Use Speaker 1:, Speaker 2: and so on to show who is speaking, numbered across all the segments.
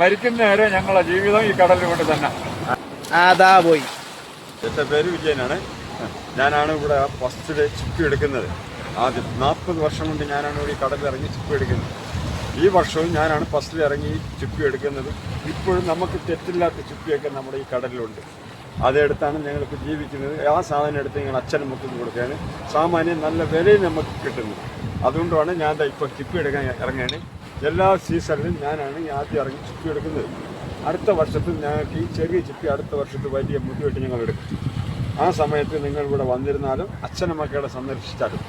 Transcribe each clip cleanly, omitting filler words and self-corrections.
Speaker 1: മരിക്കുന്നവരെ ഞങ്ങളുടെ ജീവിതം ഈ കടലിൽ കൊണ്ട് തന്നെ.
Speaker 2: അതാ പോയി.
Speaker 1: എൻ്റെ പേര് വിജയനാണ്. ഞാനാണ് ഇവിടെ ഫസ്റ്റിൽ ചിപ്പി എടുക്കുന്നത്. ആദ്യം 40 വർഷം കൊണ്ട് ഞാനാണ് ഇവിടെ ഈ കടലിൽ ഇറങ്ങി ചിപ്പി എടുക്കുന്നത്. ഈ വർഷവും ഞാനാണ് ഫസ്റ്റിൽ ഇറങ്ങി ചിപ്പി എടുക്കുന്നത്. ഇപ്പോഴും നമുക്ക് തെറ്റില്ലാത്ത ചിപ്പിയൊക്കെ നമ്മുടെ ഈ കടലിലുണ്ട്. അതെടുത്താണ് ഞങ്ങൾക്ക് ജീവിക്കുന്നത്. ആ സാധനം എടുത്ത് ഞങ്ങൾ അച്ഛനും മക്കൾക്ക് കൊടുക്കുകയാണ്. സാമാന്യം നല്ല വിലയും നമുക്ക് കിട്ടുന്നത്. അതുകൊണ്ടാണ് ഞാൻ ഇപ്പോൾ ചിപ്പി എടുക്കാൻ ഇറങ്ങുകയാണ്. എല്ലാ സീസണിലും ഞാനാണ് ആദ്യം ഇറങ്ങി ചിപ്പി എടുക്കുന്നത്. അടുത്ത വർഷത്തിൽ ഞങ്ങൾക്ക് ഈ ചെറിയ ചിപ്പി അടുത്ത വർഷത്തിൽ വലിയ മുതുകെട്ട് ഞങ്ങൾ എടുക്കും. ആ സമയത്ത് നിങ്ങൾ ഇവിടെ വന്നിരുന്നാലും അച്ഛനും മക്കളെ സന്ദർശിച്ചാലും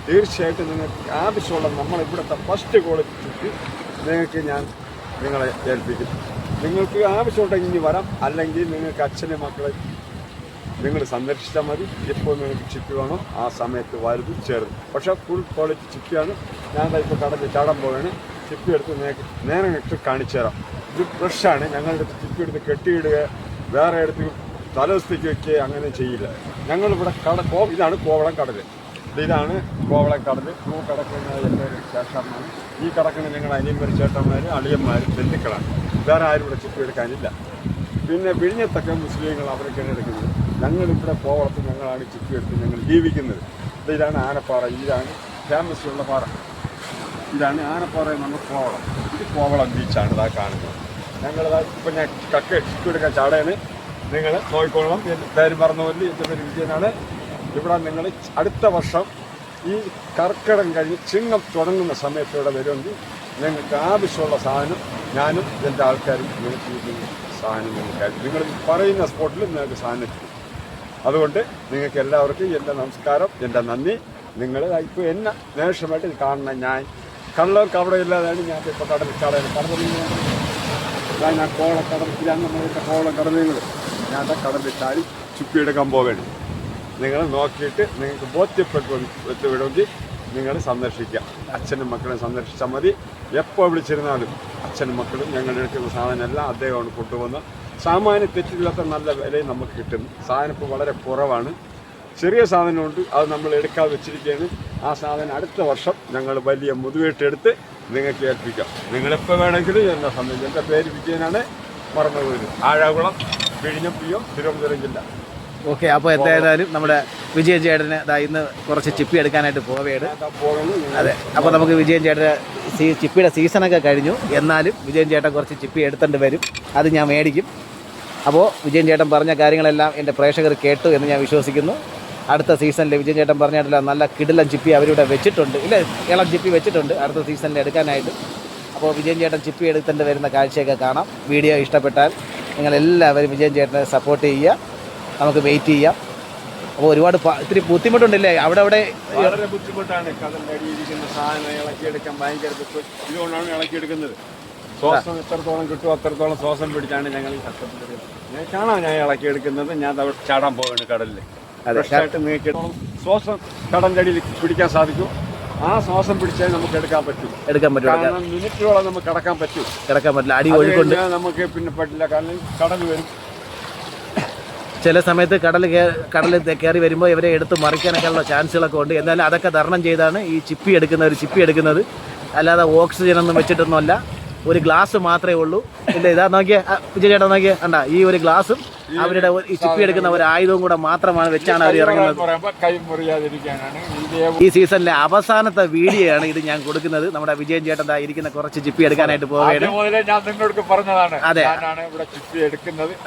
Speaker 1: തീർച്ചയായിട്ടും നിങ്ങൾക്ക് ആവശ്യമുള്ള നമ്മളിവിടുത്തെ ഫസ്റ്റ് ക്വാളിറ്റി ചിപ്പി നിങ്ങൾക്ക് ഞാൻ നിങ്ങളെ ഏൽപ്പിക്കും. നിങ്ങൾക്ക് ആവശ്യമുണ്ടെങ്കിൽ ഇനി വരാം, അല്ലെങ്കിൽ നിങ്ങൾക്ക് അച്ഛനും മക്കളെ നിങ്ങൾ സന്ദർശിച്ചാൽ മതി. ഇപ്പോൾ നിങ്ങൾക്ക് ചിപ്പി വേണോ ആ സമയത്ത് വലുത് ചേർന്ന്. പക്ഷേ ഫുൾ ക്വാളിറ്റി ചിപ്പിയാണ്. ഞാൻ ഇപ്പോൾ കടലിൽ ചാടാൻ പോവുകയാണ്. ചിപ്പി എടുത്ത് നേരെ ഇട്ട് കാണിച്ചു തരാം. ഇത് ഫ്രഷാണ്. ഞങ്ങളുടെ അടുത്ത് ചിപ്പി എടുത്ത് കെട്ടിയിടുക, വേറെ എടുത്ത് തലസ്ഥിക്ക് വയ്ക്കുക അങ്ങനെ ചെയ്യില്ല. ഞങ്ങളിവിടെ ഇതാണ് കോവളം കടൽ. ഇതാണ് കോവളം കടൽ. കിടക്കുന്ന എൻ്റെ ചേട്ടന്മാർ, ഈ കിടക്കുന്ന ഞങ്ങൾ അനിയന്മാർ, ചേട്ടന്മാർ, അളിയന്മാർ, ബന്ധുക്കളാണ്. വേറെ ആരും ഇവിടെ ചിപ്പി എടുക്കാനില്ല. പിന്നെ വിഴിഞ്ഞത്തൊക്കെ മുസ്ലിങ്ങൾ അവരൊക്കെയാണ് എടുക്കുന്നത്. ഞങ്ങളിവിടെ കോവളത്ത് ഞങ്ങളാണ് ചിപ്പി എടുത്ത് ഞങ്ങൾ ജീവിക്കുന്നത്. ഇതാണ് ആനപ്പാറ. ഇതാണ് ഫേമസ് പാറ. ഇതാണ് ആനപ്പാറ നമ്മൾ കോവളം. ഇത് കോവളം ബീച്ചാണ് ഇതാ കാണുന്നത്. ഞങ്ങളിതാ ഇപ്പം ഞാൻ ചിപ്പി എടുക്കാൻ ചാടയാണ്. നിങ്ങൾ നോക്കിക്കോളണം. എൻ്റെ പേര് പറഞ്ഞ എൻ്റെ പേര് വിജയനാണ്. ഇവിടെ നിങ്ങൾ അടുത്ത വർഷം ഈ കർക്കിടകം കഴിഞ്ഞ് ചിങ്ങം തുടങ്ങുന്ന സമയത്തൂടെ വരുമെങ്കിൽ നിങ്ങൾക്ക് ആവശ്യമുള്ള സാധനം ഞാനും എൻ്റെ ആൾക്കാരും നിങ്ങൾക്ക് ഈ സാധനം നിങ്ങൾക്കായിരിക്കും. നിങ്ങൾ പറയുന്ന സ്പോട്ടിൽ നിങ്ങൾക്ക് സാധനം കിട്ടും. അതുകൊണ്ട് നിങ്ങൾക്ക് എല്ലാവർക്കും എൻ്റെ നമസ്കാരം, എൻ്റെ നന്ദി. നിങ്ങൾ ഇപ്പോൾ എന്നെ നേഷമായിട്ട് കാണണം. ഞാൻ കള്ളവും കവടയില്ലാതെയാണ് ഞാൻ ഇപ്പോൾ കടലിൽ ഞാൻ കോവളക്കടലിലാണ് നമ്മളുടെ കോവളം കടലുകൾ. ഞാൻ കടലിൽ ചാടി ചുപ്പി എടുക്കാൻ പോവുകയാണ്. നിങ്ങൾ നോക്കിയിട്ട് നിങ്ങൾക്ക് ബോധ്യപ്പെട്ട് വിടുമെങ്കിൽ നിങ്ങൾ സന്ദർശിക്കുക. അച്ഛനും മക്കളെ സന്ദർശിച്ചാൽ മതി. എപ്പോൾ വിളിച്ചിരുന്നാലും അച്ഛനും മക്കളും ഞങ്ങളുടെ എടുക്കുന്ന സാധനമെല്ലാം അദ്ദേഹമാണ് കൊണ്ടുവന്ന് സാമാന്യം തെറ്റില്ലാത്ത നല്ല വിലയും നമുക്ക് കിട്ടുന്നു. സാധനം ഇപ്പോൾ വളരെ കുറവാണ്. ചെറിയ സാധനമുണ്ട്, അത് നമ്മൾ എടുക്കാതെ വെച്ചിരിക്കുകയാണ്. ആ സാധനം അടുത്ത വർഷം ഞങ്ങൾ വലിയ മുതുകെട്ടെടുത്ത് നിങ്ങൾക്ക് ഏൽപ്പിക്കാം. നിങ്ങളെപ്പോൾ വേണമെങ്കിലും എന്നെ സംബന്ധിച്ച്. എൻ്റെ പേര് വിജയനാണ്. മറന്നുപോയത് ആഴാകുളം, വിഴിഞ്ഞം PM, തിരുവനന്തപുരം ജില്ല.
Speaker 2: ഓക്കെ, അപ്പോൾ എന്തായാലും നമ്മുടെ വിജയൻ ചേട്ടന് ഇന്ന് കുറച്ച് ചിപ്പി എടുക്കാനായിട്ട് പോവുകയാണ്. അതെ, അപ്പോൾ നമുക്ക് വിജയൻ ചേട്ടന് ചിപ്പിയുടെ സീസണൊക്കെ കഴിഞ്ഞു. എന്നാലും വിജയൻ ചേട്ടൻ കുറച്ച് ചിപ്പി എടുത്തേണ്ടി വരും. അത് ഞാൻ മേടിക്കും. അപ്പോൾ വിജയൻ ചേട്ടൻ പറഞ്ഞ കാര്യങ്ങളെല്ലാം എൻ്റെ പ്രേക്ഷകർ കേട്ടു എന്ന് ഞാൻ വിശ്വസിക്കുന്നു. അടുത്ത സീസണിൽ വിജയൻ ചേട്ടൻ പറഞ്ഞിട്ടില്ല, നല്ല കിടിലൻ ചിപ്പി അവരിവിടെ വെച്ചിട്ടുണ്ട്. ഇല്ല, ഇളം ചിപ്പി വെച്ചിട്ടുണ്ട് അടുത്ത സീസണിൽ എടുക്കാനായിട്ട്. അപ്പോൾ വിജയൻ ചേട്ടൻ ചിപ്പി എടുത്തേണ്ടി വരുന്ന കാഴ്ചയൊക്കെ കാണാം. വീഡിയോ ഇഷ്ടപ്പെട്ടാൽ നിങ്ങളെല്ലാവരും വിജയൻ ചേട്ടനെ സപ്പോർട്ട് ചെയ്യുക. നമുക്ക് വെയിറ്റ് ചെയ്യാം. അപ്പോൾ ഒരുപാട് ഇത്തിരി ബുദ്ധിമുട്ടുണ്ടല്ലേ അവിടെ
Speaker 1: വളരെ ബുദ്ധിമുട്ടാണ്. കടലിൻ്റെ അടിയിരിക്കുന്ന സാധനം ഇളക്കിയെടുക്കാൻ ഭയങ്കര ഇതുകൊണ്ടാണ് ഇളക്കിയെടുക്കുന്നത്. ശ്വാസം എത്രത്തോളം കിട്ടുമോ അത്രത്തോളം ശ്വാസം പിടിച്ചാണ് ഞങ്ങൾ ഈ കഷ്ടപ്പെടുന്നത്. കാണാം ഞാൻ ഇളക്കിയെടുക്കുന്നത്. ഞാൻ ചാടാൻ പോവുകയാണ് കടലിൽ. ഫ്രഷായിട്ട് നിങ്ങൾക്ക് ശ്വാസം കടലിൻ്റെ അടിയിൽ പിടിക്കാൻ സാധിക്കും. ആ ശ്വാസം പിടിച്ചാൽ നമുക്ക് എടുക്കാൻ പറ്റും. കാരണം മിനിറ്റുകളെ നമുക്ക് കിടക്കാൻ പറ്റില്ല. അടി ഒഴുകൊണ്ട് നമുക്ക് പിന്നെ പറ്റില്ല. കാരണം കടൽ വരും.
Speaker 2: ചില സമയത്ത് കടലിൽ കയറി വരുമ്പോൾ ഇവരെ എടുത്ത് മറിക്കാനൊക്കെ ഉള്ള ചാൻസുകളൊക്കെ ഉണ്ട്. എന്നാലും അതൊക്കെ തരണം ചെയ്താണ് ഈ ചിപ്പി എടുക്കുന്നത്. അല്ലാതെ ഓക്സിജനൊന്നും വെച്ചിട്ടൊന്നുമല്ല. ഒരു ഗ്ലാസ് മാത്രമേ ഉള്ളൂ. ഇല്ല, ഇതാ നോക്കിയേ വിജയ ചേട്ടാ, നോക്കിയേ കണ്ട, ഈ ഒരു ഗ്ലാസും അവരുടെ ഈ ചിപ്പി എടുക്കുന്ന ഒരു ആയുധവും കൂടെ മാത്രമാണ് വെച്ചാണ് അവർ ഇറങ്ങുന്നത്. ഈ സീസണിലെ അവസാനത്തെ വീഡിയോ ആണ് ഇത് ഞാൻ കൊടുക്കുന്നത്. നമ്മുടെ വിജയൻ ചേട്ടൻ ഇരിക്കുന്ന കുറച്ച് ചിപ്പി എടുക്കാനായിട്ട് പോവുകയാണ്. അതെ,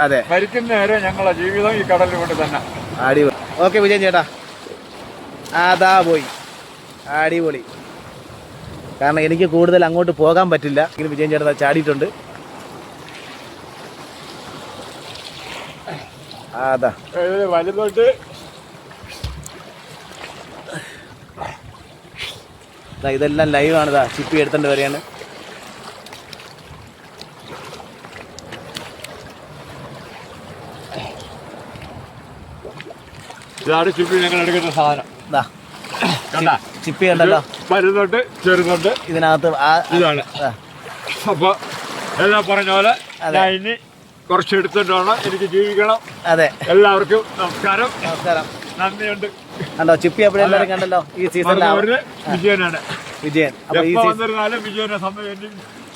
Speaker 2: അതെ,
Speaker 1: മരിക്കുന്നവരെ ഞങ്ങളുടെ ജീവിതം ഈ കടലിൽ കൊണ്ട് തന്നെ.
Speaker 2: അടിപൊളി. ഓക്കെ വിജയൻ ചേട്ടാ, അതാ പോയി. അടിപൊളി. കാരണം എനിക്ക് കൂടുതൽ അങ്ങോട്ട് പോകാൻ പറ്റില്ല. എങ്കിലും വിജയൻ ചേട്ടൻ ചാടിയിട്ടുണ്ട്. അതാ
Speaker 1: വലുതോട്ട്
Speaker 2: ഇതെല്ലാം ലൈവാണ്. ചിപ്പി എടുത്തോണ്ട് വരെയാണ്.
Speaker 1: ഇതാണ് ചിപ്പി ഞങ്ങൾ എടുക്കുന്ന സാധനം.
Speaker 2: ചിപ്പി കണ്ടല്ലോ,
Speaker 1: വലുതുണ്ട് ചെറുതുണ്ട്.
Speaker 2: ഇതിനകത്ത്
Speaker 1: ഇതാണ്. അപ്പൊ എല്ലാം പറഞ്ഞ പോലെ ഞാൻ ഇനി കുറച്ച് എടുത്തിട്ട് വേണം എനിക്ക് ജീവിക്കണം.
Speaker 2: അതെ,
Speaker 1: എല്ലാവർക്കും നമസ്കാരം. നന്ദിയുണ്ട്.
Speaker 2: കണ്ടോ ചിപ്പി എപ്പോഴെല്ലാവരും കണ്ടല്ലോ. ഈ സീസണിൽ
Speaker 1: വിജയനാണ്.
Speaker 2: വിജയൻ
Speaker 1: വന്നിരുന്നാലും വിജയനെ സമയം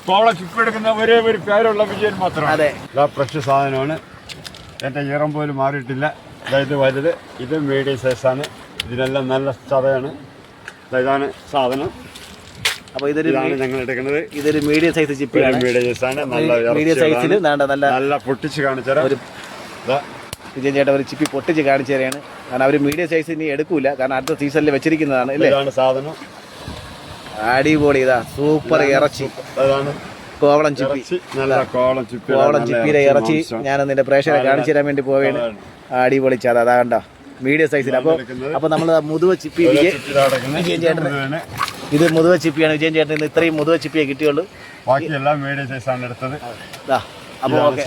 Speaker 1: കോവള ചിപ്പ് എടുക്കുന്ന ഒരേ ഒരു പേരുള്ള വിജയൻ മാത്രമാണ്.
Speaker 2: അതെ.
Speaker 1: ഇതാ ഫ്രഷ് സാധനമാണ്. എൻ്റെ ഈറം പോലും മാറിയിട്ടില്ല. അതായത് വലുത്, ഇത് മീഡിയം സൈസാണ്. ഇതിനെല്ലാം നല്ല ചതയാണ്. ഇതാണ് സാധനം.
Speaker 2: അപ്പോൾ ഇതൊരു
Speaker 1: ഞങ്ങൾ എടുക്കുന്നത്.
Speaker 2: ഇതൊരു മീഡിയം സൈസ് ചിപ്പിയാണ്.
Speaker 1: മീഡിയം സൈസാണ്. നല്ല
Speaker 2: മീഡിയം സൈസിൽ നല്ല
Speaker 1: പൊട്ടിച്ച് കാണിച്ചാൽ
Speaker 2: വിജയൻ ചേട്ടൻ ഒരു ചിപ്പി പൊട്ടിച്ച് കാണിച്ചു തരാണ്. കാരണം അവർ മീഡിയം സൈസ് ഇനി എടുക്കൂല, കാരണം അടുത്ത സീസണിൽ വെച്ചിരിക്കുന്നതാണ് അല്ലേ.
Speaker 1: ഇതാണ് സാധനം.
Speaker 2: അടിപൊളി. ഇതാ സൂപ്പർ ഇറച്ചി,
Speaker 1: അതാണ്
Speaker 2: കോവളം ചിപ്പി.
Speaker 1: നല്ല കോവളം ചിപ്പി,
Speaker 2: കോവളം ചിപ്പിയുടെ ഇറച്ചി ഞാൻ നിന്റെ പ്രേക്ഷകരെ കാണിച്ചു തരാൻ വേണ്ടി പോവുകയാണ്. അടിപൊളി ചത, അതാ കണ്ടോ മീഡിയം സൈസിൽ. അപ്പോൾ നമ്മൾ മുതുവ ചിപ്പി വിജയൻ ചേട്ടന്, ഇത് മുതുവ ചിപ്പിയാണ്. വിജയൻ ചേട്ടന് ഇത്രയും മുതുവ ചിപ്പിയെ കിട്ടിയുള്ളൂ.
Speaker 1: ബാക്കിയെല്ലാം മീഡിയം സൈസാണ് എടുത്തത്.
Speaker 2: അപ്പോൾ ഓക്കെ.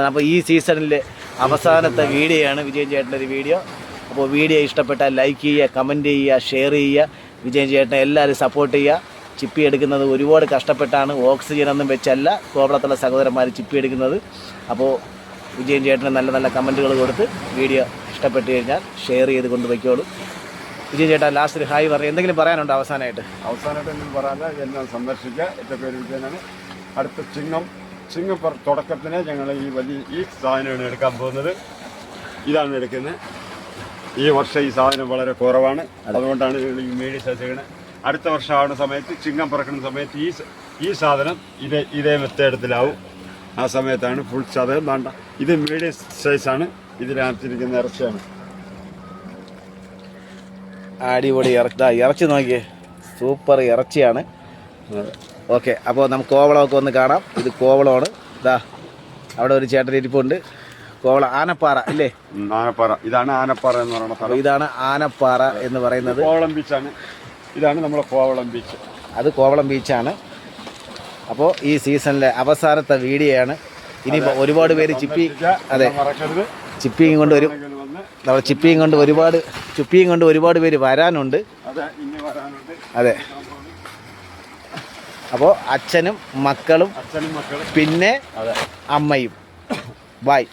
Speaker 2: അപ്പോൾ ഈ സീസണിലെ അവസാനത്തെ വീഡിയോ ആണ് വിജയൻ ചേട്ടൻ്റെ ഒരു വീഡിയോ. അപ്പോൾ വീഡിയോ ഇഷ്ടപ്പെട്ടാൽ ലൈക്ക് ചെയ്യുക, കമൻറ്റ് ചെയ്യുക, ഷെയർ ചെയ്യുക. വിജയൻ ചേട്ടനെ എല്ലാവരും സപ്പോർട്ട് ചെയ്യുക. ചിപ്പി എടുക്കുന്നത് ഒരുപാട് കഷ്ടപ്പെട്ടാണ്, ഓക്സിജൻ ഒന്നും വെച്ചല്ല കോവളത്തുള്ള സഹോദരന്മാർ ചിപ്പി എടുക്കുന്നത്. അപ്പോൾ വിജയൻ ചേട്ടന് നല്ല നല്ല കമൻറ്റുകൾ കൊടുത്ത് വീഡിയോ ഇഷ്ടപ്പെട്ട് കഴിഞ്ഞാൽ ഷെയർ ചെയ്ത് കൊണ്ടുപോയിക്കോളൂ. വിജയൻ ചേട്ടാ ലാസ്റ്റ് ഹായ് പറയും. എന്തെങ്കിലും പറയാനുണ്ടോ അവസാനമായിട്ട്?
Speaker 1: ഒന്നും പറയാല്ല. എല്ലാം സന്ദർശിക്കുക. എൻ്റെ പേര് വിജയനാണ്. അടുത്ത ചിങ്ങം തുടക്കത്തിന് ഞങ്ങൾ ഈ സാധനമാണ് എടുക്കാൻ പോകുന്നത്. ഇതാണ് എടുക്കുന്നത്. ഈ വർഷം ഈ സാധനം വളരെ കുറവാണ്. അതുകൊണ്ടാണ് ഞങ്ങൾ ഈ മീഡിയം സൈസ് ചെയ്യുന്നത്. അടുത്ത വർഷം ആവുന്ന സമയത്ത് ചിങ്ങം പറക്കുന്ന സമയത്ത് ഈ സാധനം ഇതേ മെത്തേഡത്തിലാവും. ആ സമയത്താണ് ഫുൾ സാധനം വേണ്ട. ഇത് മീഡിയം സൈസാണ്. ഇതിനകത്തിരിക്കുന്ന ഇറച്ചിയാണ്.
Speaker 2: അടിപൊളി ഇറച്ചി നോക്കിയേ, സൂപ്പർ ഇറച്ചിയാണ്. ഓക്കെ. അപ്പോൾ നമുക്ക് കോവളമൊക്കെ ഒന്ന് കാണാം. ഇത് കോവളമാണ്. ഇതാ അവിടെ ഒരു ചേട്ടൻ ഇരിപ്പുണ്ട്. കോവളം ആനപ്പാറ അല്ലേ?
Speaker 1: ആനപ്പാറ. ഇതാണ് ആനപ്പാറ എന്ന് പറയുന്നത്.
Speaker 2: അപ്പോൾ ഇതാണ് ആനപ്പാറ എന്ന് പറയുന്നത്.
Speaker 1: കോവളം ബീച്ചാണ്. ഇതാണ് നമ്മുടെ കോവളം ബീച്ച്.
Speaker 2: അത് കോവളം ബീച്ചാണ്. അപ്പോൾ ഈ സീസണിലെ അവസാനത്തെ വീഡിയോ ആണ്. ഇനി ഒരുപാട് പേര് ചിപ്പി, അതെ, ചിപ്പിയും കൊണ്ട് നമ്മുടെ ചിപ്പിയും കൊണ്ട് ഒരുപാട് പേര് വരാനുണ്ട്. അതെ. അപ്പോൾ അച്ഛനും മക്കളും പിന്നെ അമ്മയും. ബൈ.